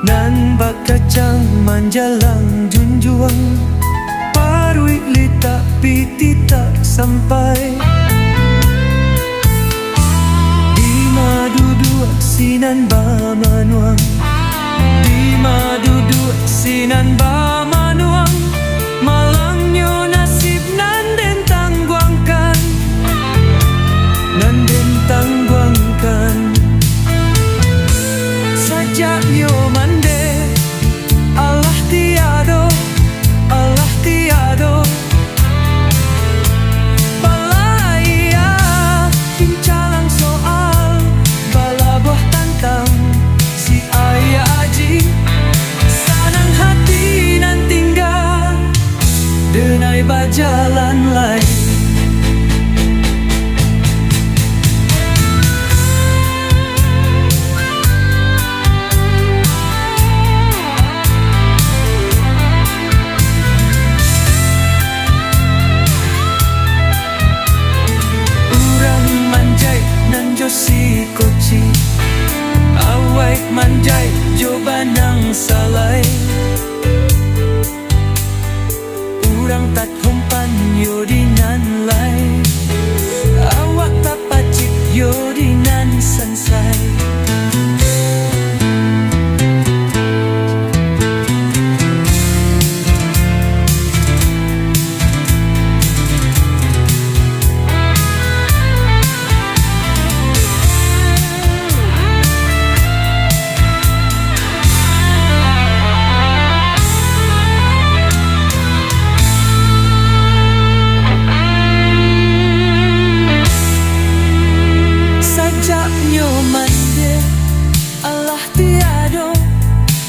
nan bakacang manjalang junjuang parui lita piti tak sampai di madu dua sinan ba manuang di madu dua sinan ba manuang malangnya nasib nan den tangguangkan nan den tangguangkan sajak yo mande Allah tiado balaya pincalang soal balaboh tantang si ayah aji sanang hati nan tinggal denai bajalan lain. Si koci awai manjai jobanang salai urang tak humpan yodinan lai awak tak pacik yodinan sansai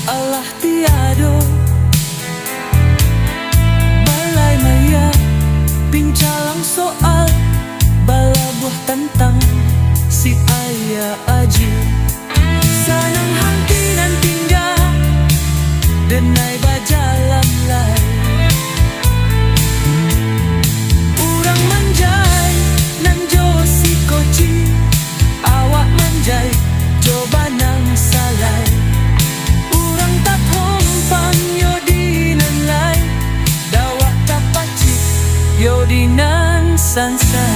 Allah tiado balai maya pincalang soal balabuh tentang si ayah aji sanang hati nan tinggal denai bajalan lai urang manjai nan jo si koci awak manjai coba nang salai urang tak hompan yodinan lai dawak tak pacik yodinan sansai.